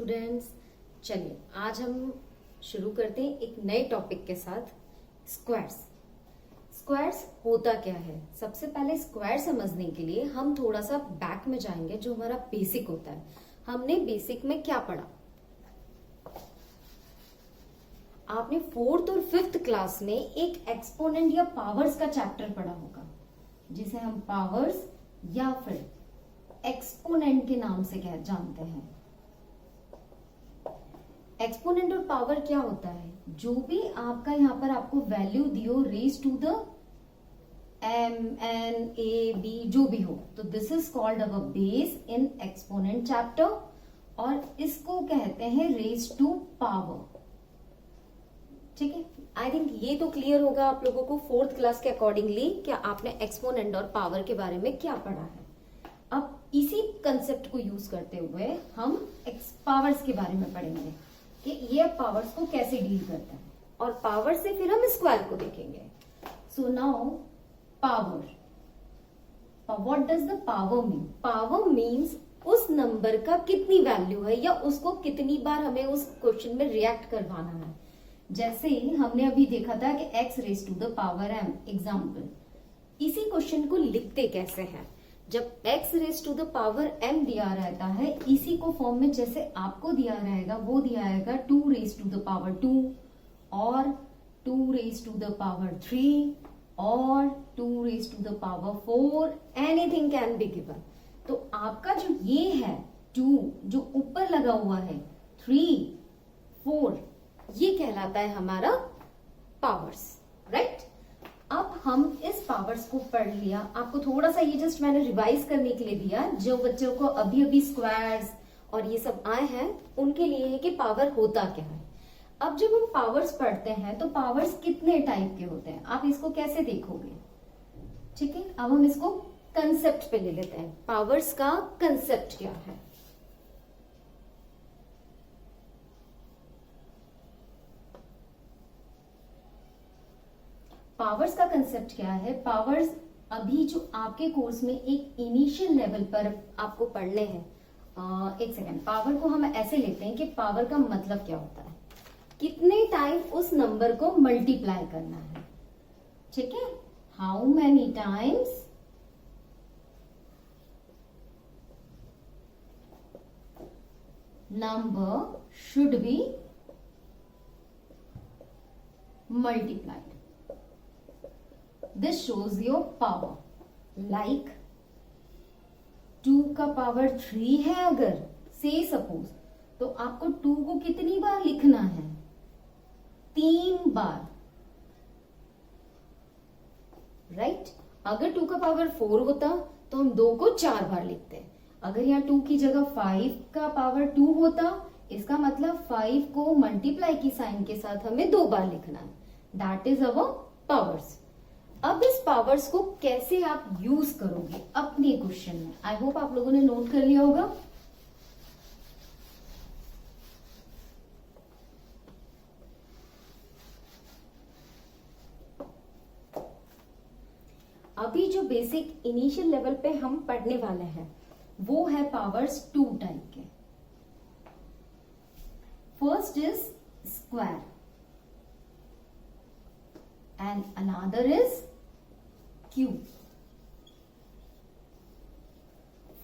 Students, चलिए आज हम शुरू करते हैं एक नए टॉपिक के साथ। स्क्वायर्स। स्क्वायर्स होता क्या है? सबसे पहले स्क्वायर समझने के लिए हम थोड़ा सा बैक में जाएंगे, जो हमारा बेसिक होता है। हमने बेसिक में क्या पढ़ा? आपने 4th और 5th क्लास में एक एक्सपोनेंट या पावर्स का चैप्टर पढ़ा होगा, जिसे हम पावर्स या फिर एक्सपोनेंट के नाम से जानते हैं। एक्सपोनेंट और पावर क्या होता है? जो भी आपका यहाँ पर आपको वैल्यू दियो raise to the m n a b जो भी हो, तो this is called our base in exponent chapter, और इसको कहते हैं रेज टू पावर। ठीक है, आई थिंक ये तो क्लियर होगा आप लोगों को 4th क्लास के अकॉर्डिंगली क्या आपने एक्सपोनेंट और पावर के बारे में क्या पढ़ा है। अब इसी कंसेप्ट को यूज करते हुए हम पावर्स के बारे में पढ़ेंगे कि ये पावर्स को कैसे डील करता है, और पावर से फिर हम स्क्वायर को देखेंगे। So now power, what does the power mean? Power means उस नंबर का कितनी वैल्यू है, या उसको कितनी बार हमें उस क्वेश्चन में रिएक्ट करवाना है। जैसे हमने अभी देखा था कि x raise to the power m example. इसी क्वेश्चन को लिखते कैसे हैं? जब x raise to the power m दिया रहता है, इसी को फॉर्म में जैसे आपको दिया रहेगा वो दिया रहेगा 2 रेज टू द पावर 2 और 2 रेज टू द पावर 3 और 2 raise to the power 4, anything can be given. तो आपका जो ये है 2 जो ऊपर लगा हुआ है 3 4, ये कहलाता है हमारा पावर्स, राइट। अब हम इस पावर्स को पढ़ लिया, आपको थोड़ा सा ये जस्ट मैंने रिवाइज करने के लिए दिया, जो बच्चों को अभी अभी स्क्वायर्स और ये सब आए हैं उनके लिए है कि पावर होता क्या है। अब जब हम पावर्स पढ़ते हैं तो पावर्स कितने टाइप के होते हैं, आप इसको कैसे देखोगे? ठीक है, अब हम इसको कंसेप्ट पे ले लेते हैं। पावर्स का कंसेप्ट क्या है? पावर्स का कंसेप्ट क्या है? पावर्स अभी जो आपके कोर्स में एक इनिशियल लेवल पर आपको पढ़ने हैं। एक सेकेंड, पावर को हम ऐसे लेते हैं कि पावर का मतलब क्या होता है? कितने टाइम उस नंबर को मल्टीप्लाई करना है। ठीक है, how many times number should be multiplied. This shows your power. Like 2 का पावर 3 है अगर से सपोज, तो आपको 2 को कितनी बार लिखना है? 3 बार, राइट। अगर 2 का पावर 4 होता तो हम 2 को 4 बार लिखते। अगर यहाँ 2 की जगह 5 का पावर 2 होता, इसका मतलब 5 को मल्टीप्लाई की साइन के साथ हमें 2 बार लिखना है। That is our powers. अब इस पावर्स को कैसे आप यूज करोगे अपने क्वेश्चन में, आई होप आप लोगों ने नोट कर लिया होगा। अभी जो बेसिक इनिशियल लेवल पे हम पढ़ने वाले हैं वो है पावर्स 2 टाइप के। First is square and another is cube.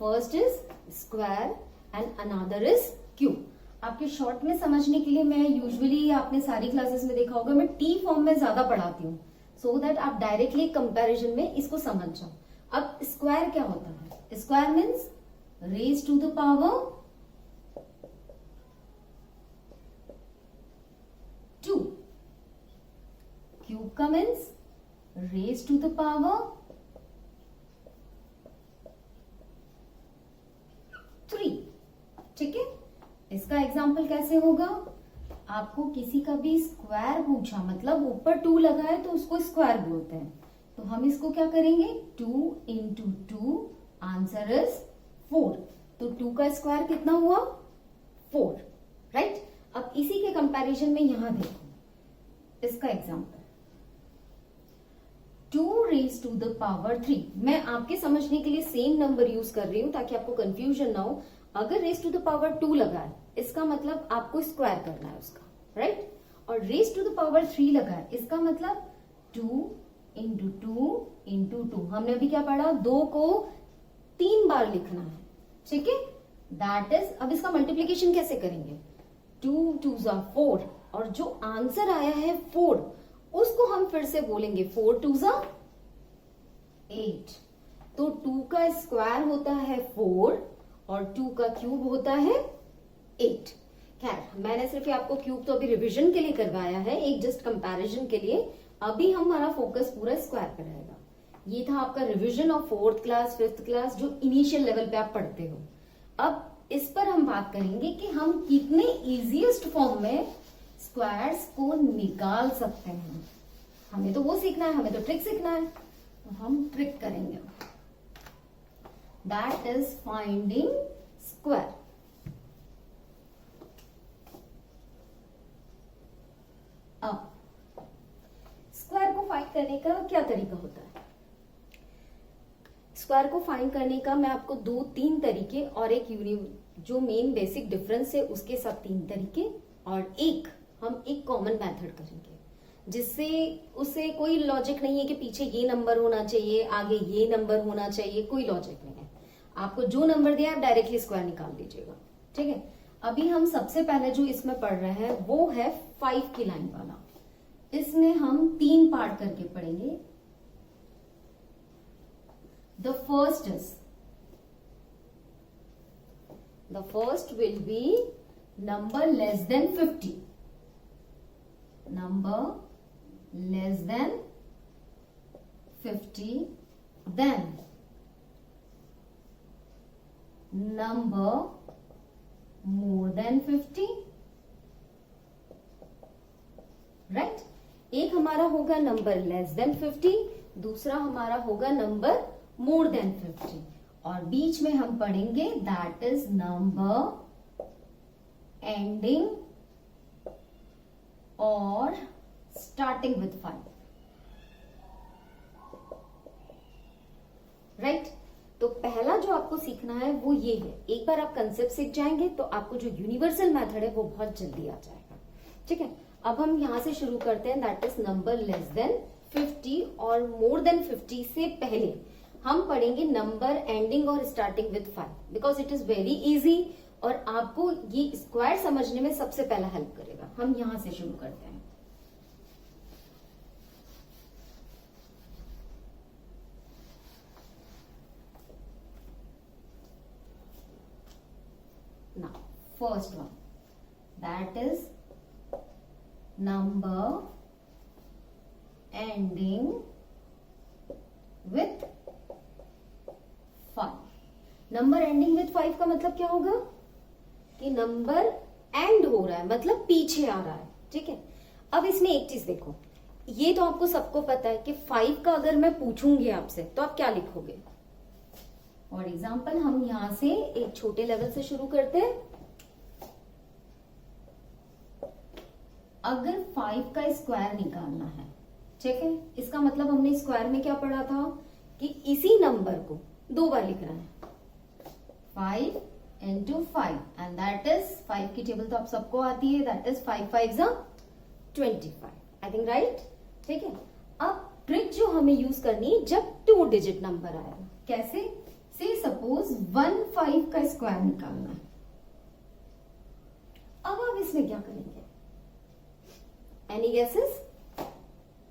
First is square and another is cube. आपके शॉर्ट में समझने के लिए मैं यूजुअली आपने सारी क्लासेस में देखा होगा मैं टी फॉर्म में ज्यादा पढ़ाती हूँ, सो दैट आप डायरेक्टली कंपैरिजन में इसको समझ जाओ। अब स्क्वायर क्या होता है? Square means raise to the power 2। Cube का means raise to the power 3। ठीक है, इसका एग्जाम्पल कैसे होगा? आपको किसी का भी स्क्वायर पूछा, मतलब ऊपर 2 लगा है तो उसको स्क्वायर बोलते हैं, तो हम इसको क्या करेंगे? 2 इंटू 2, आंसर इज 4। तो 2 का स्क्वायर कितना हुआ? 4, राइट। अब इसी के कंपैरिजन में यहां देखो इसका example 2 raise to the power 3। मैं आपके समझने के लिए सेम नंबर यूज कर रही हूं ताकि आपको कंफ्यूजन ना हो। अगर रेस टू द पावर 2 लगा है इसका मतलब आपको स्क्वायर करना है उसका, राइट? और रेस टू द पावर 3 लगा है इसका मतलब 2 इंटू 2 इंटू 2। हमने अभी क्या पढ़ा, 2 को 3 बार लिखना है, ठीक है? दैट इज, अब इसका मल्टीप्लीकेशन कैसे करेंगे? 2 2 ज़ा 4, और जो आंसर आया है 4 उसको हम फिर से बोलेंगे 4 2 ज़ा 8। तो 2 का स्क्वायर होता है 4 और 2 का क्यूब होता है 8। खैर मैंने सिर्फ आपको क्यूब तो अभी रिवीजन के लिए करवाया है, एक जस्ट कंपैरिजन के लिए। अभी हमारा फोकस पूरा स्क्वायर पे रहेगा। ये था आपका revision of 4th class 5th class जो इनिशियल लेवल पे आप पढ़ते हो। अब इस पर हम बात करेंगे कि हम कितने इजीएस्ट फॉर्म में स्क्वायर्स को निकाल सकते हैं। हमें तो वो सीखना है, हमें तो ट्रिक सीखना है, तो हम ट्रिक करेंगे। That is finding square. अब स्क्वायर को फाइंड करने का क्या तरीका होता है? स्क्वायर को फाइंड करने का मैं आपको 2-3 तरीके और एक जो मेन बेसिक डिफरेंस है उसके साथ 3 तरीके और हम एक कॉमन मेथड करेंगे, जिससे उससे कोई लॉजिक नहीं है कि पीछे ये नंबर होना चाहिए, आगे ये नंबर होना चाहिए, कोई लॉजिक नहीं है। आपको जो नंबर दिया आप डायरेक्टली स्क्वायर निकाल दीजिएगा, ठीक है? अभी हम सबसे पहले जो इसमें पढ़ रहे हैं वो है 5 की लाइन वाला। इसमें हम 3 पार्ट करके पढ़ेंगे। The first will be number less than 50. Number less than 50. Then number more than 50. Right? एक हमारा होगा नंबर लेस देन 50, दूसरा हमारा होगा नंबर मोर देन 50, और बीच में हम पढ़ेंगे दैट इज नंबर एंडिंग और स्टार्टिंग विथ 5, राइट? तो पहला जो आपको सीखना है वो ये है। एक बार आप कंसेप्ट सीख जाएंगे तो आपको जो यूनिवर्सल मेथड है वो बहुत जल्दी आ जाएगा, ठीक है? अब हम यहां से शुरू करते हैं। That is number less than 50 और मोर देन 50 से पहले हम पढ़ेंगे नंबर एंडिंग और starting with 5, because it is very easy और आपको ये स्क्वायर समझने में सबसे पहला हेल्प करेगा। हम यहां से शुरू करते हैं। Now, first one, that is number ending with 5. Number ending with 5 का मतलब क्या होगा कि नंबर एंड हो रहा है, मतलब पीछे आ रहा है, ठीक है? अब इसमें एक चीज देखो, ये तो आपको सबको पता है कि 5 का अगर मैं पूछूंगी आपसे तो आप क्या लिखोगे? फॉर एग्जाम्पल हम यहां से एक छोटे लेवल से शुरू करते हैं। अगर 5 का स्क्वायर निकालना है, ठीक है, इसका मतलब हमने स्क्वायर में क्या पढ़ा था कि इसी नंबर को 2 बार लिखना है, 5 into 5 एंड दैट इज 5 की टेबल तो आप सबको आती है, that is 5 5 25, I think, right? ठीक है। अब ट्रिक जो हमें यूज करनी है जब 2 डिजिट नंबर आएगा, कैसे? से सपोज 15 का स्क्वायर निकालना है। अब आप इसमें क्या करेंगे? Any guesses?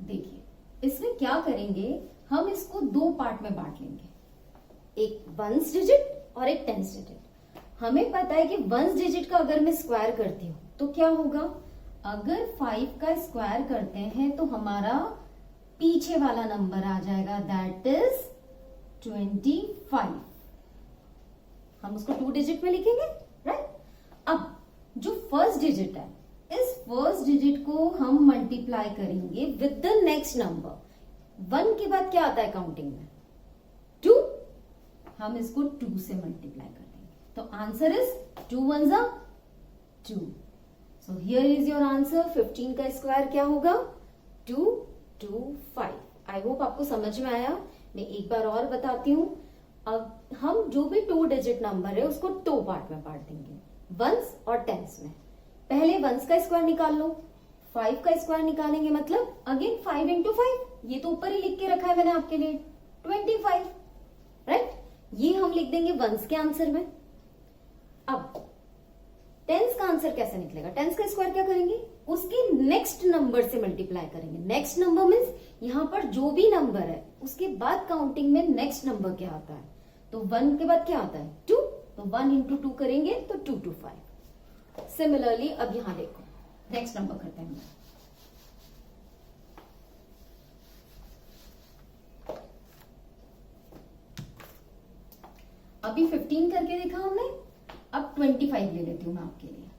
देखिए इसमें क्या करेंगे, हम इसको 2 पार्ट में बांट लेंगे, एक 1s डिजिट और एक 10s डिजिट। हमें पता है कि 1s डिजिट का अगर मैं स्क्वायर करती हूं तो क्या होगा? अगर 5 का स्क्वायर करते हैं तो हमारा पीछे वाला नंबर आ जाएगा, दैट इज 25। हम उसको 2 डिजिट में लिखेंगे, राइट? अब जो फर्स्ट डिजिट है, इस फर्स्ट डिजिट को हम मल्टीप्लाई करेंगे विद द नेक्स्ट नंबर। 1 के बाद क्या आता है काउंटिंग में? 2। हम इसको 2 से मल्टीप्लाई कर देंगे, तो answer is 2 1s are 2। So here is your answer. 15 का स्क्वायर क्या होगा? 225। आई होप आपको समझ में आया। मैं एक बार और बताती हूं, अब हम जो भी 2 डिजिट नंबर है उसको 2 पार्ट में बांट देंगे, वंस और टेंस में। पहले वंस का स्क्वायर निकाल लो, 5 का स्क्वायर निकालेंगे मतलब अगेन 5 इंटू 5, ये तो ऊपर ही लिख के रखा है मैंने आपके लिए 25, राइट। ये हम लिख देंगे वंस के आंसर में। अब टेंस का आंसर कैसे निकलेगा? टेंस का स्क्वायर क्या करेंगे? उसके नेक्स्ट नंबर से मल्टीप्लाई करेंगे। नेक्स्ट नंबर मीन्स यहां पर जो भी नंबर है उसके बाद काउंटिंग में नेक्स्ट नंबर क्या आता है, तो 1 के बाद क्या आता है 2, तो 1 इंटू 2 करेंगे तो 2 to 5। सिमिलरली अब यहां देखो नेक्स्ट नंबर करते हैं। अभी 15 करके देखा हमने, अब 25 ले लेती हूं मैं आपके लिए।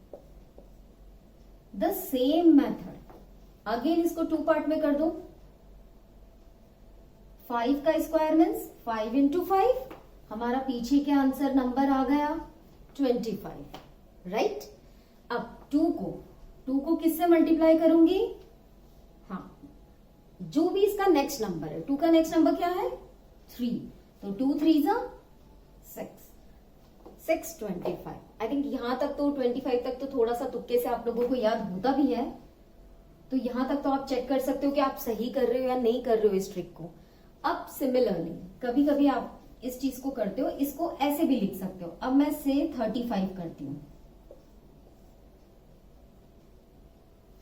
द सेम मेथड, अगेन इसको 2 पार्ट में कर दो। 5 का स्क्वायर मीन्स 5 इंटू 5, हमारा पीछे के आंसर नंबर आ गया 25, राइट। अब 2 को किससे मल्टीप्लाई करूंगी? हाँ, जो भी इसका नेक्स्ट नंबर है, 2 का नेक्स्ट नंबर क्या है 3, तो 2 3 6 25। आई थिंक यहां तक तो 25 तक तो थोड़ा सा तुक्के से आप लोगों को याद होता भी है, तो यहां तक तो आप चेक कर सकते हो कि आप सही कर रहे हो या नहीं कर रहे हो इस ट्रिक को। अब सिमिलरली कभी कभी आप इस चीज को करते हो, इसको ऐसे भी लिख सकते हो। अब मैं से 35 करती हूं।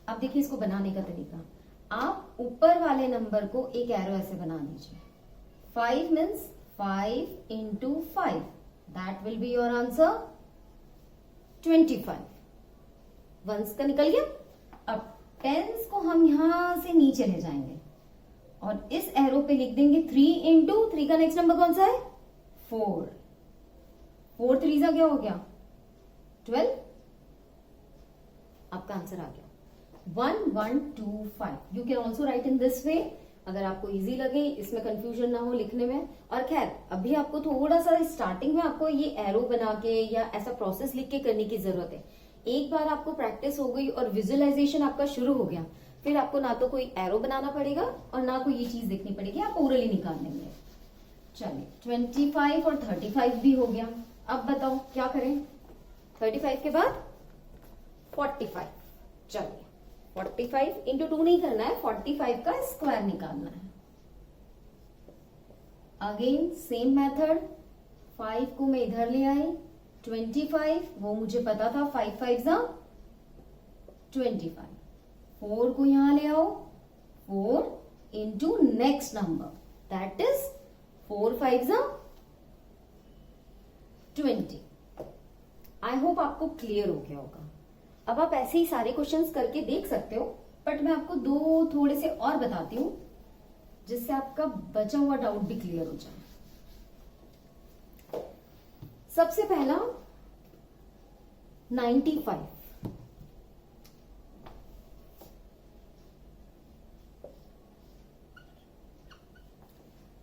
अब देखिए इसको बनाने का तरीका, आप ऊपर वाले नंबर को एक एरो ऐसे बना दीजिए। 5 means 5 into 5, that will be your answer 25। Ones का निकल गया। अब टेंस को हम यहां से नीचे ले जाएंगे और इस एरो पे लिख देंगे 3 इंटू 3 का नेक्स्ट नंबर कौन सा है 4, 4 3 क्या हो गया 12। आपका आंसर आ गया 1125। You can also right in this way, अगर आपको इजी लगे, इसमें कंफ्यूजन ना हो लिखने में। और खैर अभी आपको थोड़ा सा स्टार्टिंग में आपको ये एरो बना के या ऐसा प्रोसेस लिख के करने की जरूरत है। एक बार आपको प्रैक्टिस हो गई और विजुअलाइजेशन आपका शुरू हो गया, फिर आपको ना तो कोई एरो बनाना पड़ेगा और ना कोई ये चीज देखनी पड़ेगी, आप ओरली निकाल लेंगे। चलिए 25 और 35 भी हो गया। अब बताओ क्या करें? 35 के बाद 45। चलिए 45 इंटू 2 नहीं करना है, 45 का स्क्वायर निकालना है। अगेन सेम मेथड, 5 को मैं इधर ले आई, 25 वो मुझे पता था 5 5 25। 4 को यहां ले आओ, 4 into next number that is 4 5 20। I hope आपको क्लियर हो गया होगा। अब आप ऐसे ही सारे क्वेश्चंस करके देख सकते हो, बट मैं आपको 2 थोड़े से और बताती हूं जिससे आपका बचा हुआ डाउट भी क्लियर हो जाए। सबसे पहला 95।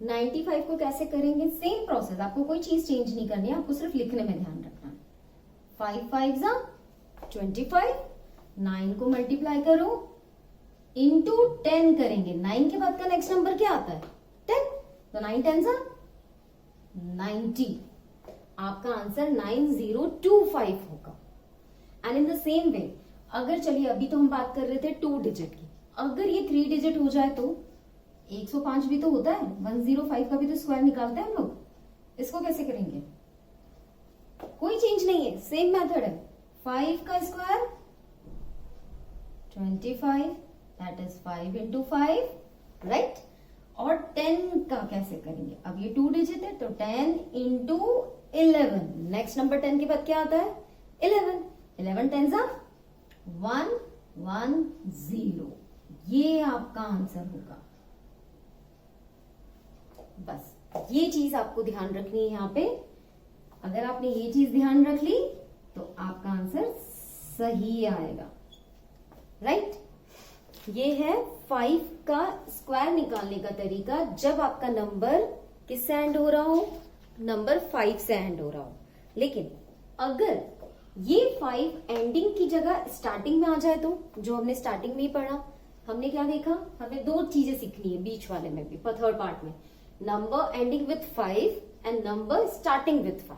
95 को कैसे करेंगे? सेम प्रोसेस, आपको कोई चीज चेंज नहीं करनी है, आपको सिर्फ लिखने में ध्यान रखना है। 5 5 25, 9 को मल्टीप्लाई करो इंटू 10 करेंगे। 9 के बाद का नेक्स्ट नंबर क्या आता है 10, तो 9 10 90। आपका आंसर 9025 होगा। And in the same way, अगर चलिए अभी तो हम बात कर रहे थे 2 डिजिट की, अगर ये 3 डिजिट हो जाए तो 105 भी तो होता है, 105 का भी तो स्क्वायर निकालते हैं हम लोग। इसको कैसे करेंगे? कोई चेंज नहीं है, सेम मेथड है। 5 का square 25, that is 5 into 5, right. और 10 का कैसे करेंगे? अब ये 2 डिजिट है तो 10 इंटू 11, नेक्स्ट नंबर 10 के बाद क्या आता है 11, 11 10 110। ये आपका आंसर होगा। बस ये चीज आपको ध्यान रखनी है यहाँ पे। अगर आपने ये चीज ध्यान रख ली तो आपका आंसर सही आएगा, राइट। ये है 5 का स्क्वायर निकालने का तरीका जब आपका नंबर किससे एंड हो रहा हो, नंबर 5 से एंड हो रहा हो। लेकिन अगर ये 5 एंडिंग की जगह स्टार्टिंग में आ जाए तो, जो हमने स्टार्टिंग में ही पढ़ा, हमने क्या देखा, हमें 2 चीजें सीखनी है बीच वाले में भी, थर्ड पार्ट में। Number ending with 5 and number starting with 5।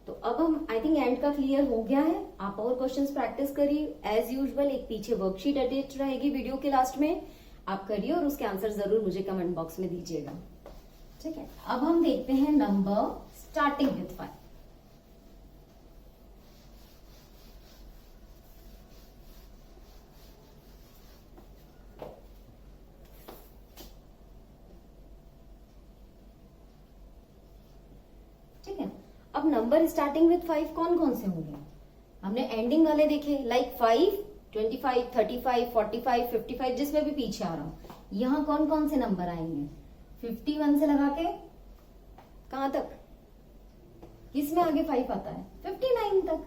तो अब हम आई थिंक एंड का क्लियर हो गया है। आप और क्वेश्चंस प्रैक्टिस करिए एज यूजुअल। एक पीछे वर्कशीट अटैच रहेगी वीडियो के लास्ट में, आप करिए और उसके आंसर जरूर मुझे कमेंट बॉक्स में दीजिएगा। ठीक है, अब हम देखते हैं नंबर स्टार्टिंग विथ 5। ठीक है, अब नंबर स्टार्टिंग विथ 5 कौन कौन से होंगे? हमने एंडिंग वाले देखे, लाइक 5, 25, 35, 45, 55, जिसमें भी पीछे आ रहा हूं। यहां कौन कौन से नंबर आएंगे? 51 से लगा के कहां तक? किसमें आगे 5 आता है? 59 तक,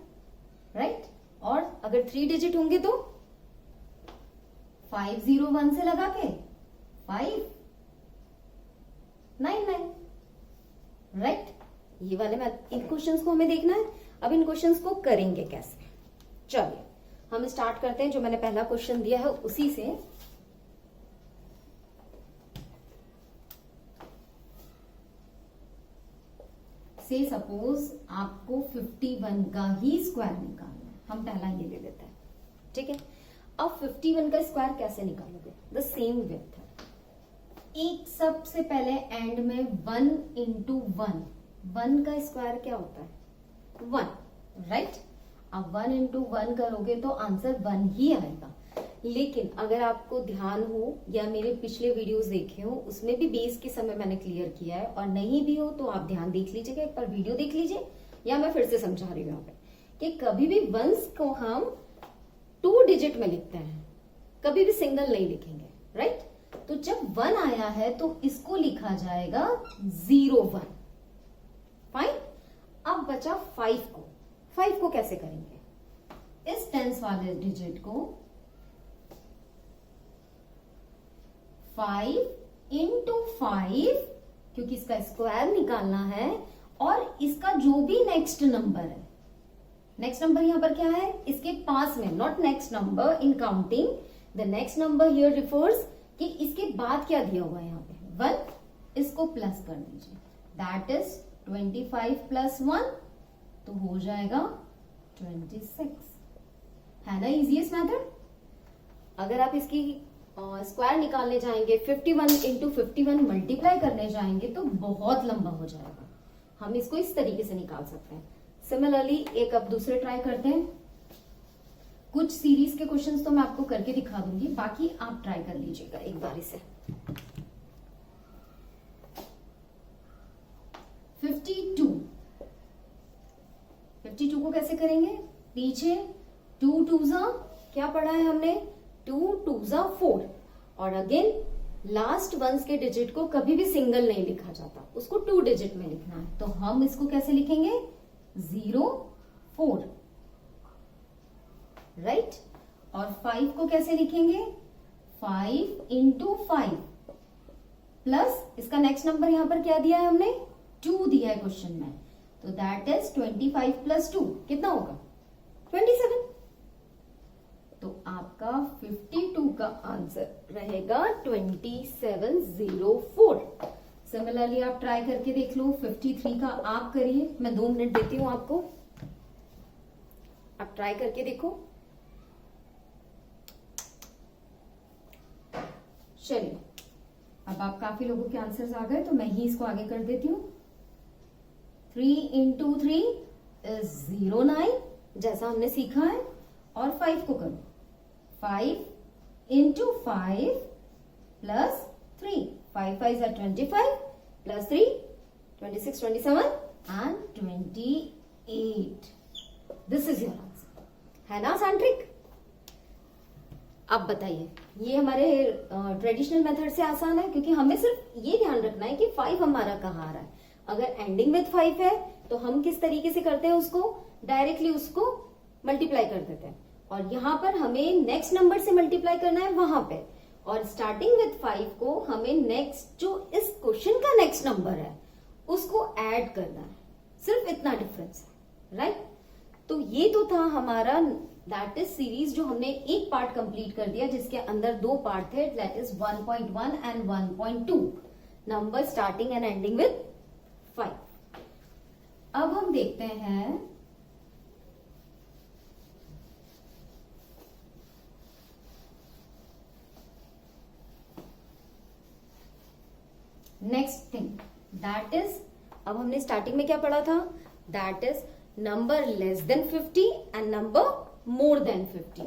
राइट? और अगर 3 डिजिट होंगे तो 501 से लगा के 599, राइट? ये वाले में इन क्वेश्चंस को हमें देखना है। अब इन क्वेश्चंस को करेंगे कैसे? चलिए हम स्टार्ट करते हैं। जो मैंने पहला क्वेश्चन दिया है उसी से। से सपोज आपको 51 का ही स्क्वायर निकालना है, हम पहला ये ले लेते हैं। ठीक है, अब 51 का स्क्वायर कैसे निकालोगे? द सेम विथ है। एक सबसे पहले एंड में 1 इंटू 1, 1 का स्क्वायर क्या होता है? 1, राइट? अब 1 इंटू 1 करोगे तो आंसर 1 ही आएगा। लेकिन अगर आपको ध्यान हो या मेरे पिछले वीडियोस देखे हो, उसमें भी बेस के समय मैंने क्लियर किया है, और नहीं भी हो तो आप ध्यान देख लीजिएगा, एक बार वीडियो देख लीजिए, या मैं फिर से समझा रही हूँ यहाँ पे कि कभी भी वंस को हम 2 डिजिट में लिखते हैं, कभी भी सिंगल नहीं लिखेंगे, राइट? तो जब 1 आया है तो इसको लिखा जाएगा 01। फाइन। अब बचा 5 को। 5 को कैसे करेंगे? इस टेंस वाले डिजिट को 5 इंटू 5, क्योंकि इसका स्क्वायर निकालना है, और इसका जो भी नेक्स्ट नंबर है, नेक्स्ट नंबर यहां पर क्या है? इसके पास में, not next number in counting, the next number here refers कि इसके बाद क्या दिया हुआ है यहाँ पे? 1, इसको प्लस कर दीजिए, दैट इज 25 प्लस 1, तो हो जाएगा 26। है ना इजीएस्ट मेथड? अगर आप इसकी स्क्वायर निकालने जाएंगे, 51 इंटू 51 मल्टीप्लाई करने जाएंगे तो बहुत लंबा हो जाएगा। हम इसको इस तरीके से निकाल सकते हैं। सिमिलरली एक अब दूसरे ट्राई करते हैं। कुछ सीरीज के क्वेश्चंस तो मैं आपको करके दिखा दूंगी, बाकी आप ट्राई कर लीजिएगा एक बार इसे। 52 को कैसे करेंगे? पीछे 2 2 क्या पढ़ा है हमने? 2 2 4, और अगेन लास्ट वंस के डिजिट को कभी भी सिंगल नहीं लिखा जाता, उसको 2 डिजिट में लिखना है। तो हम इसको कैसे लिखेंगे? 04, राइट? और 5 को कैसे लिखेंगे? 5 इंटू 5 प्लस इसका नेक्स्ट नंबर यहां पर क्या दिया है हमने? 2 दिया है क्वेश्चन में, तो दैट इज 25 प्लस 2 कितना होगा? 27। तो आपका 52 का आंसर रहेगा 2704। सिमिलरली आप ट्राई करके देख लो। 53 का आप करिए, मैं 2 मिनट देती हूं आपको, आप ट्राई करके देखो। चलिए, अब आप काफी लोगों के आंसर्स आ गए, तो मैं ही इसको आगे कर देती हूँ। 3 इंटू 3 इज 09, जैसा हमने सीखा है, और 5 को करो। 5 into 5 plus 3, 5 5 are 25 plus 3 26, 27 and 28। This is your answer. है ना आसान ट्रिक? अब बताइए, ये हमारे ट्रेडिशनल मेथड से आसान है, क्योंकि हमें सिर्फ ये ध्यान रखना है कि 5 हमारा कहाँ आ रहा है। अगर एंडिंग विथ 5 है तो हम किस तरीके से करते हैं? उसको डायरेक्टली उसको मल्टीप्लाई कर देते हैं, और यहां पर हमें नेक्स्ट नंबर से मल्टीप्लाई करना है वहां पे, और स्टार्टिंग विथ 5 को हमें नेक्स्ट जो इस क्वेश्चन का नेक्स्ट नंबर है उसको ऐड करना है। सिर्फ इतना डिफरेंस है, राइट? तो ये तो था हमारा दैट इज सीरीज, जो हमने एक पार्ट कंप्लीट कर दिया, जिसके अंदर 2 पार्ट थे, that is 1.1 and 1.2। Number starting and ending with 5। अब हम देखते हैं नेक्स्ट थिंग, दैट इज, अब हमने स्टार्टिंग में क्या पढ़ा था, that is number less than 50 and number more than 50।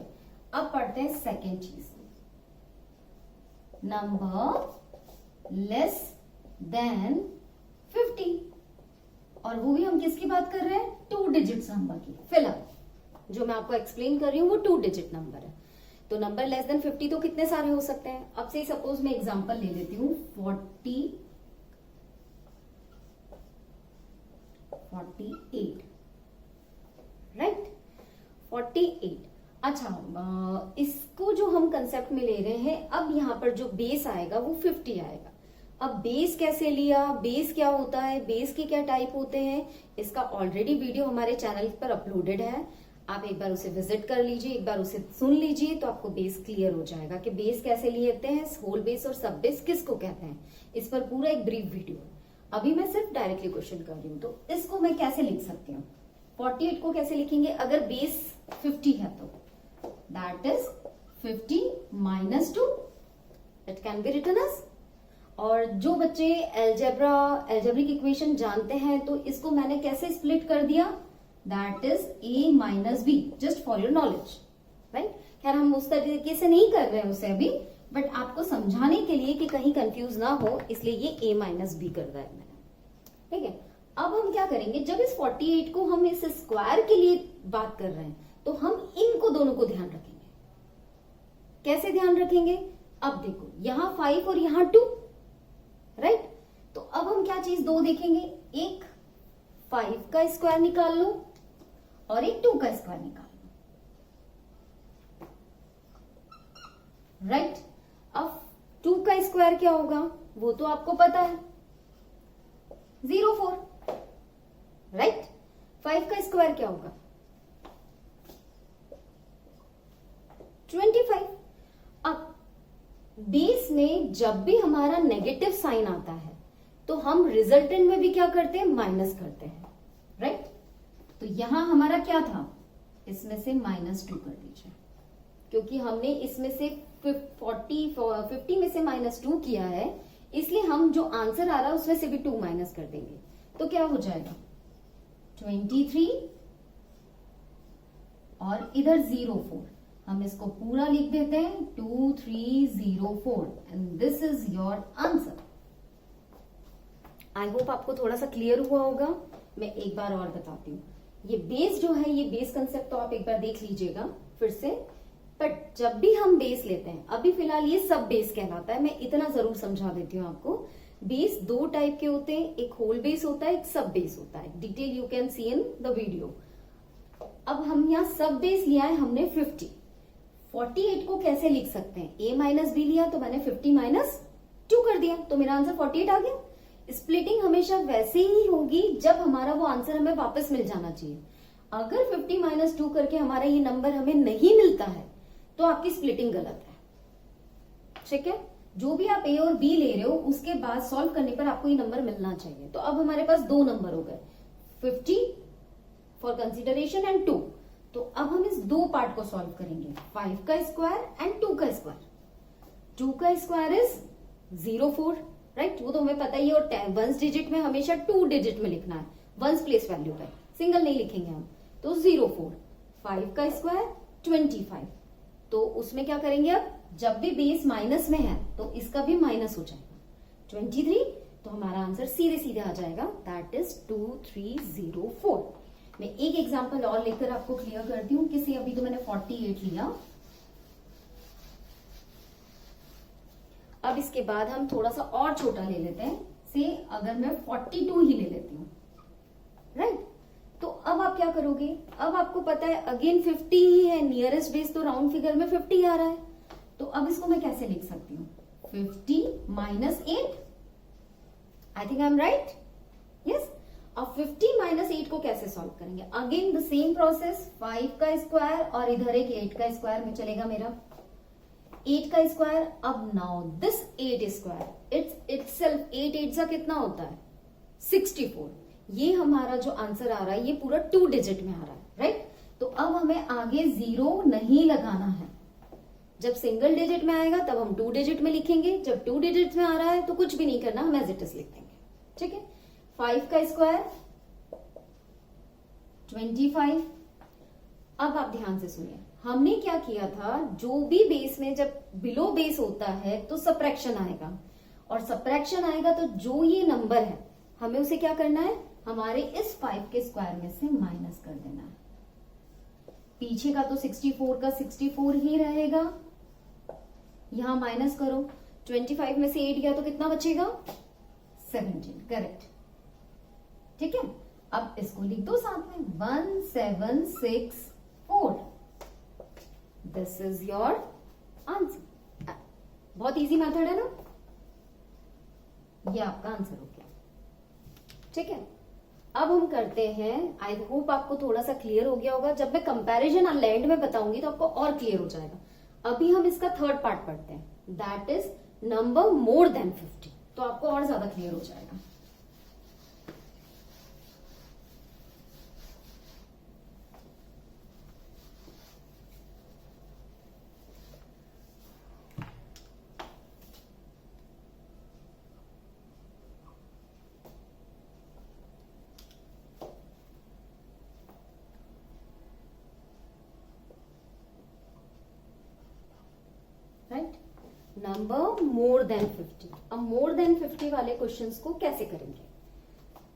अब पढ़ते हैं सेकेंड चीज, नंबर लेस देन 50, और वो भी हम किसकी बात कर रहे हैं, 2 डिजिट्स नंबर की। फिलहाल जो मैं आपको एक्सप्लेन कर रही हूं वो 2 डिजिट नंबर है। तो नंबर लेस देन 50 तो कितने सारे हो सकते हैं। अब से सपोज मैं एग्जांपल ले लेती हूँ 48, राइट, 48। अच्छा, इसको जो हम कंसेप्ट में ले रहे हैं, अब यहां पर जो बेस आएगा वो 50 आएगा। अब बेस कैसे लिया, बेस क्या होता है, बेस के क्या टाइप होते हैं, इसका ऑलरेडी वीडियो हमारे चैनल पर अपलोडेड है, आप एक बार उसे विजिट कर लीजिए, एक बार उसे सुन लीजिए, तो आपको बेस क्लियर हो जाएगा कि बेस कैसे लेते हैं, होल बेस और सब बेस किसको कहते हैं। इस पर पूरा एक ब्रीफ वीडियो है। अभी मैं सिर्फ डायरेक्टली क्वेश्चन कर रही हूं, तो इसको मैं कैसे लिख सकती हूँ, 48 को कैसे लिखेंगे, अगर बेस 50 है तो that is 50 minus 2, it can be written as. और जो बच्चे एल्जेब्रिक इक्वेशन जानते हैं, तो इसको मैंने कैसे स्प्लिट कर दिया, that is a minus B, just for your knowledge, right. खैर हम उस तरीके से नहीं कर रहे हैं उसे अभी, बट आपको समझाने के लिए कि कहीं कंफ्यूज ना हो, इसलिए ये a माइनस बी कर रहा है मैंने, ठीक है। अब हम क्या करेंगे, जब इस 48 को हम इस स्क्वायर के लिए बात कर रहे हैं, तो हम इनको दोनों को ध्यान रखेंगे। कैसे ध्यान रखेंगे, अब देखो यहां 5 और यहां 2, राइट। तो अब हम क्या चीज दो देखेंगे, एक 5 का स्क्वायर निकाल लो और एक 2 का स्क्वायर निकाल लो, राइट। अब 2 का स्क्वायर क्या होगा, वो तो आपको पता है 04, राइट। 5 का स्क्वायर क्या होगा 25। अब बेस में जब भी हमारा नेगेटिव साइन आता है, तो हम रिजल्टेंट में भी क्या करते हैं, माइनस करते हैं, राइट। तो यहां हमारा क्या था, इसमें से -2 कर दीजिए, क्योंकि हमने इसमें से 50 में से -2 किया है, इसलिए हम जो आंसर आ रहा है उसमें से भी 2 माइनस कर देंगे, तो क्या हो जाएगा 23, और इधर 04, हम इसको पूरा लिख देते हैं 2304, and this is your answer. I hope आपको थोड़ा सा क्लियर हुआ होगा। मैं एक बार और बताती हूँ, ये बेस जो है, ये बेस कंसेप्ट तो आप एक बार देख लीजिएगा फिर से, बट जब भी हम बेस लेते हैं, अभी फिलहाल ये सब बेस कहलाता है, मैं इतना जरूर समझा देती हूँ आपको। बेस 2 टाइप के होते हैं, एक होल बेस होता है, एक सब बेस होता है, detail you can see in the video. अब हम यहाँ सब बेस लिया है हमने 50, 48 को कैसे लिख सकते हैं, a माइनस बी लिया तो मैंने 50 माइनस 2 कर दिया, तो मेरा आंसर 48 आ गया। स्प्लिटिंग हमेशा वैसे ही होगी जब हमारा वो आंसर हमें वापस मिल जाना चाहिए। अगर 50 माइनस 2 करके हमारा ये नंबर हमें नहीं मिलता है, तो आपकी स्प्लिटिंग गलत है, ठीक है। जो भी आप a और b ले रहे हो, उसके बाद सॉल्व करने पर आपको ये नंबर मिलना चाहिए। तो अब हमारे पास 2 नंबर हो गए, 50 फॉर कंसिडरेशन एंड 2। तो अब हम इस 2 पार्ट को सॉल्व करेंगे, 5 का स्क्वायर एंड 2 का स्क्वायर। 2 का स्क्वायर इज 04, राइट, वो तो हमें पता ही है। और 1 डिजिट में हमेशा 2 डिजिट में लिखना है, 1 प्लेस वैल्यू पे, सिंगल नहीं लिखेंगे हम। तो 04, 5 का स्क्वायर 25। तो उसमें क्या करेंगे, अब जब भी बेस माइनस में है तो इसका भी माइनस हो जाएगा 23, तो हमारा आंसर सीधे सीधे आ जाएगा, दैट इज 2304। मैं एक एग्जांपल और लेकर आपको क्लियर करती हूँ। किसी अभी तो मैंने 48 लिया, अब इसके बाद हम थोड़ा सा और छोटा ले लेते हैं, से अगर मैं 42 ही ले लेती हूँ, राइट। तो अब आप क्या करोगे, अब आपको पता है अगेन 50 ही है, नियरेस्ट बेस तो राउंड फिगर में 50 आ रहा है। तो अब इसको मैं कैसे लिख सकती हूँ, 50 minus 8, I think I am right, yes. अब 50 माइनस 8 को कैसे सॉल्व करेंगे, अगेन द सेम प्रोसेस, 5 का स्क्वायर और इधर एक 8 का स्क्वायर में चलेगा मेरा। 8 का स्क्वायर, अब नाउ दिस 8 स्क्वायर इट्सेल्फ 8 8 सा कितना होता है 64। ये हमारा जो आंसर आ रहा है ये पूरा 2 डिजिट में आ रहा है, राइट। तो अब हमें आगे 0 नहीं लगाना है। जब सिंगल डिजिट में आएगा तब हम 2 डिजिट में लिखेंगे, जब 2 डिजिट में आ रहा है तो कुछ भी नहीं करना, हम एज इट इज लिख देंगे, ठीक है। 5 का स्क्वायर 25। अब आप ध्यान से सुनिए, हमने क्या किया था, जो भी बेस में जब बिलो बेस होता है तो सबट्रैक्शन आएगा, और सबट्रैक्शन आएगा तो जो ये नंबर है हमें उसे क्या करना है, हमारे इस 5 के स्क्वायर में से माइनस कर देना है। पीछे का तो 64 का 64 ही रहेगा, यहां माइनस करो, 25 में से 8 गया तो कितना बचेगा 17, करेक्ट, ठीक है। अब इसको लिख दो साथ में 1764, दिस इज योर आंसर। बहुत इजी मेथड है ना, ये आपका आंसर हो गया, ठीक है। अब हम करते हैं, आई होप आपको थोड़ा सा क्लियर हो गया होगा, जब मैं कंपैरिजन एंड में बताऊंगी तो आपको और क्लियर हो जाएगा। अभी हम इसका थर्ड पार्ट पढ़ते हैं, that is number more than 50, तो आपको और ज्यादा क्लियर हो जाएगा। Right, number more than 50। अब मोर देन 50 वाले क्वेश्चंस को कैसे करेंगे,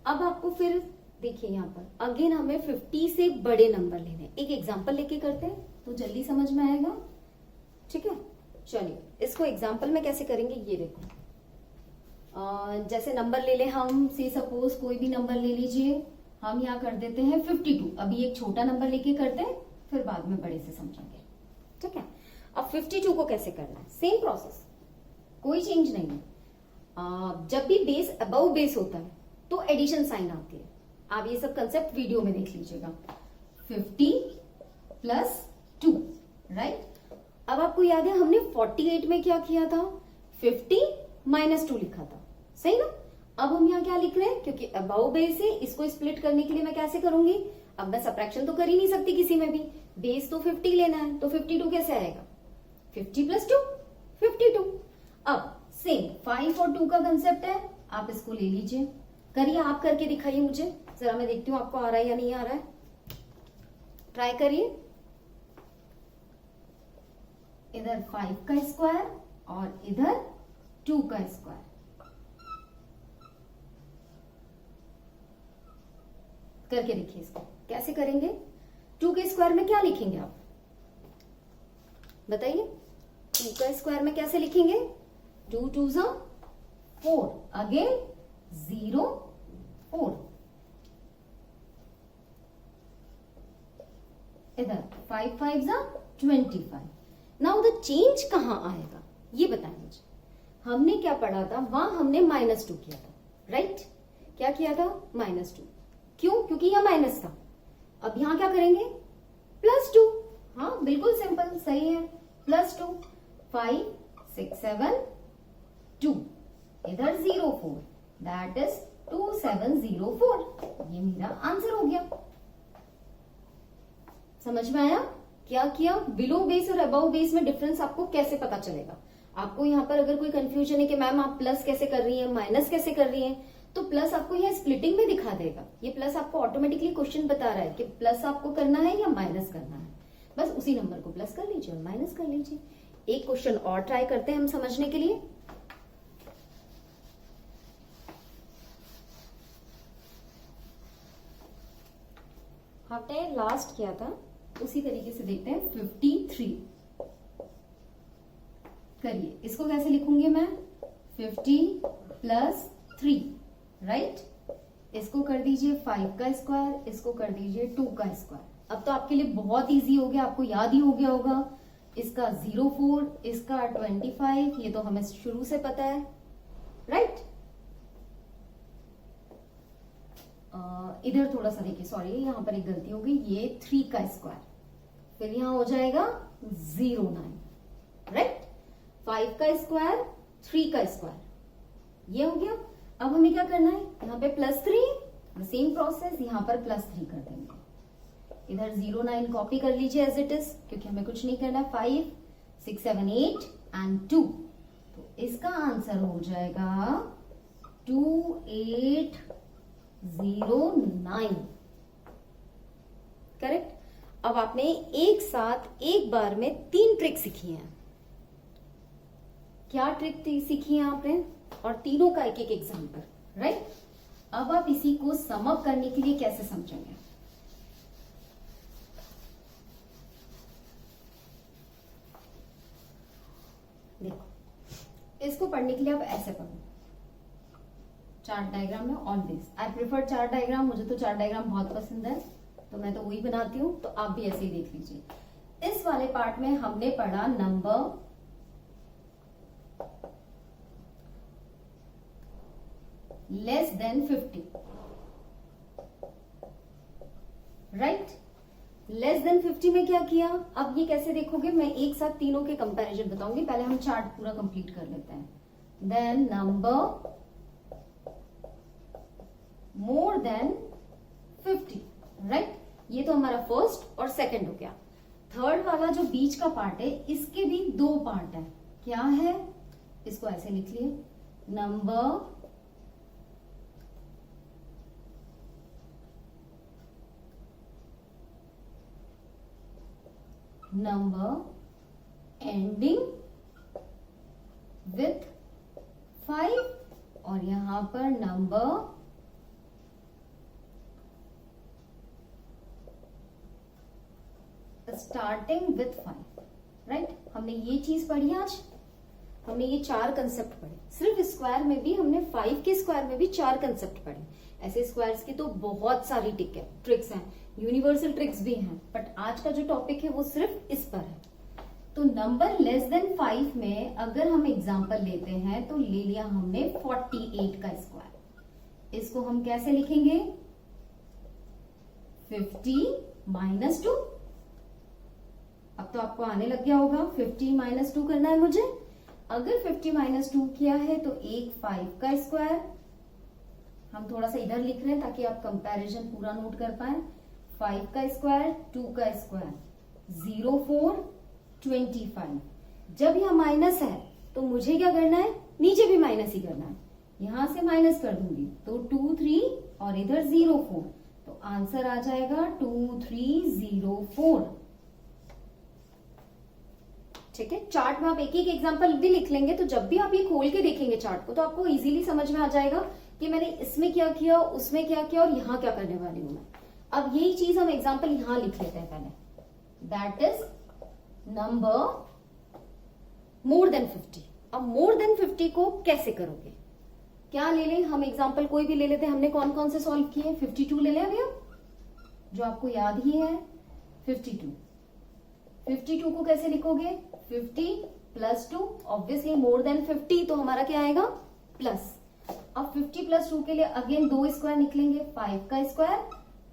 अब आपको फिर देखिए यहां पर अगेन हमें 50 से बड़े नंबर लेने, एक एग्जांपल लेके करते हैं तो जल्दी समझ में आएगा, ठीक है। चलिए इसको एग्जांपल में कैसे करेंगे ये देखो। जैसे नंबर ले ले हम, से सपोज कोई भी नंबर ले लीजिए, हम यहाँ कर देते हैं 52। अभी एक छोटा नंबर लेके करते हैं, फिर बाद में बड़े से समझेंगे, ठीक है। अब 52 को कैसे करना है, सेम प्रोसेस, कोई चेंज नहीं है। जब भी बेस अबव बेस होता है तो एडिशन साइन आती है, आप ये सब कंसेप्ट वीडियो में देख लीजिएगा। 50 प्लस 2, राइट। अब आपको याद है हमने 48 में क्या किया था, 50 माइनस 2 लिखा था, सही ना। अब हम यहाँ क्या लिख रहे हैं, क्योंकि अबव बेस है, इसको स्प्लिट करने के लिए मैं कैसे करूंगी, अब मैं सबट्रैक्शन तो कर ही नहीं सकती किसी में भी, बेस तो 50 लेना है, तो 52 कैसे आएगा, 50 प्लस 2 52। अब सेम 5 और 2 का कंसेप्ट है, आप इसको ले लीजिए, करिए, आप करके दिखाइए मुझे जरा, मैं देखती हूँ आपको आ रहा है या नहीं आ रहा है, ट्राई करिए। इधर 5 का स्क्वायर और इधर 2 का स्क्वायर, करके देखिए इसको कैसे करेंगे। 2 के स्क्वायर में क्या लिखेंगे आप बताइए, 2 का स्क्वायर में कैसे लिखेंगे, 2 2 ज़ा 4, अगेन 0 4, इधर 5 5 ज़ा 25। नाउ द चेंज कहां आएगा ये बताएं मुझे। हमने क्या पढ़ा था, वहां हमने -2 किया था, राइट। क्या किया था, -2, क्यों, क्योंकि यह माइनस था। अब यहां क्या करेंगे, +2, हाँ बिल्कुल सिंपल, सही है, +2, 5 6 7 2, इधर 0 4, दैट इज 2704, ये मेरा आंसर हो गया। समझ में आया क्या किया, बिलो बेस और अबव बेस में डिफरेंस आपको कैसे पता चलेगा। आपको यहाँ पर अगर कोई कंफ्यूजन है कि मैम आप प्लस कैसे कर रही हैं, माइनस कैसे कर रही हैं, तो प्लस आपको यहाँ स्प्लिटिंग में दिखा देगा, ये प्लस आपको ऑटोमेटिकली क्वेश्चन बता रहा है कि प्लस आपको करना है या माइनस करना है, बस उसी नंबर को प्लस कर लीजिए और माइनस कर लीजिए। एक क्वेश्चन और ट्राई करते हैं हम समझने के लिए। हमने लास्ट किया था उसी तरीके से देखते हैं। 53 करिए, इसको कैसे लिखूंगी मैं, 50 प्लस 3, राइट। इसको कर दीजिए 5 का स्क्वायर, इसको कर दीजिए 2 का स्क्वायर। अब तो आपके लिए बहुत इजी हो गया, आपको याद ही हो गया होगा। इसका 04, इसका 25, ये तो हमें शुरू से पता है, राइट। इधर थोड़ा सा देखिए, सॉरी यहां पर एक गलती हो गई, ये 3 का स्क्वायर, फिर यहां हो जाएगा 09, राइट। 5 का स्क्वायर 3 का स्क्वायर, ये हो गया। अब हमें क्या करना है, यहाँ पे +3, सेम प्रोसेस, यहाँ पर +3 कर देंगे। इधर 0 9 कॉपी कर लीजिए एज इट इज, क्योंकि हमें कुछ नहीं करना। 5 6 7 8 एंड 2, तो इसका आंसर हो जाएगा 2809। करेक्ट। अब आपने एक साथ एक बार में 3 ट्रिक सीखी हैं। क्या ट्रिक सीखी है आपने, और तीनों का एक एक एग्जाम्पल, राइट। अब आप इसी को सम अप करने के लिए कैसे समझेंगे, देखो, इसको पढ़ने के लिए आप ऐसे पढ़ो, चार्ट डायग्राम में always I prefer chart diagram, मुझे तो चार्ट डायग्राम बहुत पसंद है, तो मैं तो वही बनाती हूं, तो आप भी ऐसे ही देख लीजिए। इस वाले पार्ट में हमने पढ़ा number less than 50, right. Less than 50 में क्या किया, अब ये कैसे देखोगे, मैं एक साथ तीनों के कंपैरिजन बताऊंगी, पहले हम चार्ट पूरा कंप्लीट कर लेते हैं। Then number more than 50, right. ये तो हमारा फर्स्ट और सेकंड हो गया। थर्ड वाला जो बीच का पार्ट है, इसके भी 2 पार्ट है। क्या है, इसको ऐसे लिख लिए, नंबर एंडिंग विथ 5, और यहां पर नंबर स्टार्टिंग विथ 5, राइट। हमने ये चीज पढ़ी आज, हमने ये 4 कंसेप्ट पढ़े। सिर्फ स्क्वायर में भी हमने 5 के स्क्वायर में भी 4 कंसेप्ट पढ़े। ऐसे स्क्वायर्स की तो बहुत सारी ट्रिक्स हैं, यूनिवर्सल ट्रिक्स भी हैं, बट आज का जो टॉपिक है वो सिर्फ इस पर है। तो नंबर लेस देन 5 में अगर हम एग्जांपल लेते हैं, तो ले लिया हमने 48 का स्क्वायर। इसको हम कैसे लिखेंगे, 50 - 2। अब तो आपको आने लग गया होगा, 50 - 2 करना है मुझे। अगर 50 - 2 किया है तो एक 5 का स्क्वायर, हम थोड़ा सा इधर लिख रहे हैं ताकि आप कंपैरिजन पूरा नोट कर पाए। 5 का स्क्वायर 2 का स्क्वायर 0 4 25। जब यह माइनस है तो मुझे क्या करना है, नीचे भी माइनस ही करना है, यहां से माइनस कर दूंगी तो 2 3 और इधर 0 4, तो आंसर आ जाएगा 2304। ठीक है। चार्ट में आप एक एक एग्जांपल भी लिख लेंगे, तो जब भी आप ये खोल के देखेंगे चार्ट को, तो आपको इजीली समझ में आ जाएगा कि मैंने इसमें क्या किया, उसमें क्या किया, और यहां क्या करने वाली हूं मैं। अब यही चीज हम एग्जांपल यहां लिख लेते हैं पहले, that is number more than 50। अब मोर देन 50 को कैसे करोगे, क्या ले लें हम, एग्जांपल कोई भी ले लेते हैं। हमने कौन कौन से सॉल्व किए, 52 ले लें अभी हम, जो आपको याद ही है 52 को कैसे लिखोगे, 50 + 2, ऑब्वियसली मोर देन 50 तो हमारा क्या आएगा, प्लस। अब 50 + 2 के लिए अगेन 2 स्क्वायर निकलेंगे, 5 का स्क्वायर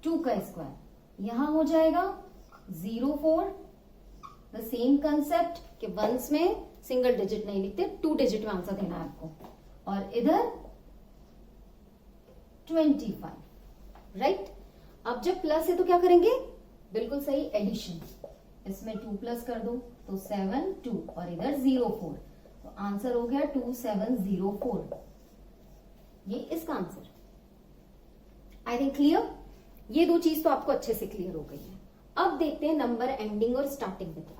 2 का स्क्वायर, यहां हो जाएगा 0 4। द सेम कंसेप्ट कि वंस में सिंगल डिजिट नहीं लिखते, 2 डिजिट में आंसर देना है आपको, और इधर 25, राइट। अब जब प्लस है तो क्या करेंगे, बिल्कुल सही, एडिशन। इसमें 2 प्लस कर दो तो 7 2, और इधर 0 4, तो आंसर हो गया 2704। ये इसका आंसर। आई थिंक क्लियर, ये 2 चीज तो आपको अच्छे से क्लियर हो गई है। अब देखते हैं नंबर एंडिंग और स्टार्टिंग विथ 5।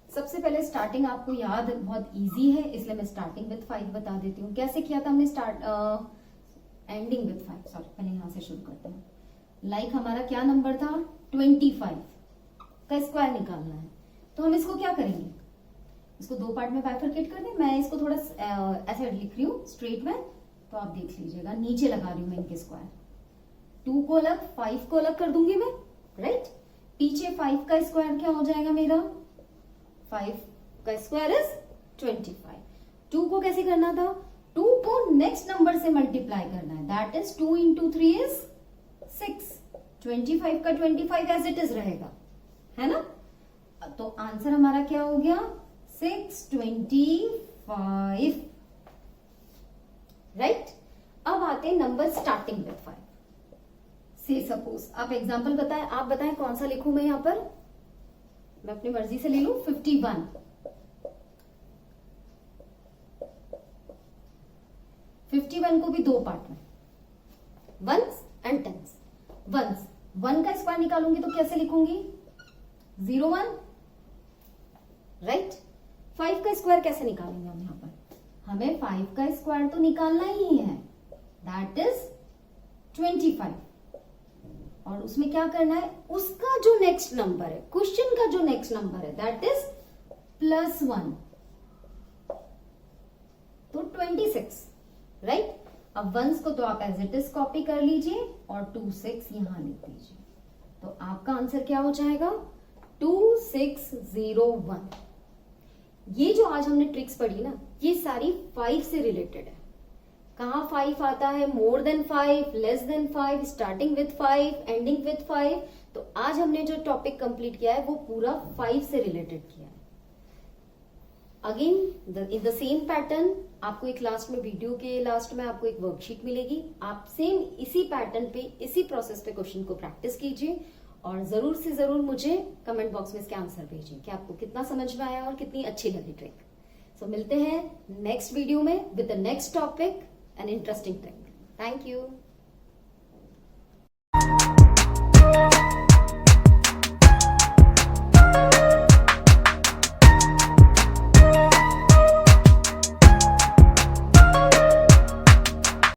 सबसे पहले स्टार्टिंग आपको याद बहुत इजी है, इसलिए मैं स्टार्टिंग विथ 5 बता देती हूँ। कैसे किया था हमने एंडिंग विथ 5, सॉरी, पहले यहां से शुरू करते हैं। लाइक हमारा क्या नंबर था, 25 का स्क्वायर निकालना है, तो हम इसको क्या करेंगे, इसको 2 पार्ट में बाइफरकेट कर दें। मैं इसको थोड़ा ऐसे लिख रही हूँ स्ट्रेट में, तो आप देख लीजिएगा, नीचे लगा रही हूं मैं इनके स्क्वायर, 2 को अलग 5 को अलग कर दूंगी मैं, राइट। पीछे 5 का स्क्वायर क्या हो जाएगा मेरा, 5 का स्क्वायर इज 25। 2 को कैसे करना था, 2 को नेक्स्ट नंबर से मल्टीप्लाई करना है, दैट इज 2 × 3 इज 6। 25 का 25 एज इट इज रहेगा, है ना। तो आंसर हमारा क्या हो गया, 625। 5, राइट। अब आते हैं नंबर स्टार्टिंग विथ 5। से सपोज आप एग्जाम्पल बताएं, आप बताएं कौन सा लिखूं मैं यहां पर, मैं अपनी मर्जी से ले लूं। 51, 51 को भी दो पार्ट में, वंस एंड टेंस। वंस, 1 का स्क्वायर निकालूंगी तो कैसे लिखूंगी, 01, राइट। 5 का स्क्वायर कैसे निकालेंगे हम यहां पर, हमें 5 का स्क्वायर तो निकालना ही है, दैट इज 25। और उसमें क्या करना है, उसका जो नेक्स्ट नंबर है, क्वेश्चन का जो नेक्स्ट नंबर है, दैट इज +1, तो 26, राइट। अब वंस को तो आप एज इट इज कॉपी कर लीजिए और 26 यहां लिख दीजिए, तो आपका आंसर क्या हो जाएगा, 2601। ये जो आज हमने ट्रिक्स पढ़ी ना, ये सारी 5 से रिलेटेड है। कहाँ 5 आता है, more than 5, less than 5, starting with 5, ending with 5। तो आज हमने जो टॉपिक कंप्लीट किया है वो पूरा 5 से रिलेटेड किया है। Again in the same pattern, आपको एक लास्ट में, वीडियो के लास्ट में आपको एक वर्कशीट मिलेगी। आप सेम इसी पैटर्न पे, इसी प्रोसेस पे क्वेश्चन को प्रैक्टिस कीजिए और जरूर से जरूर मुझे कमेंट बॉक्स में इसके आंसर भेजिए कि आपको कितना समझ में आया और कितनी अच्छी लगी ट्रिक। सो मिलते हैं नेक्स्ट वीडियो में with the next topic, an interesting trick. Thank you.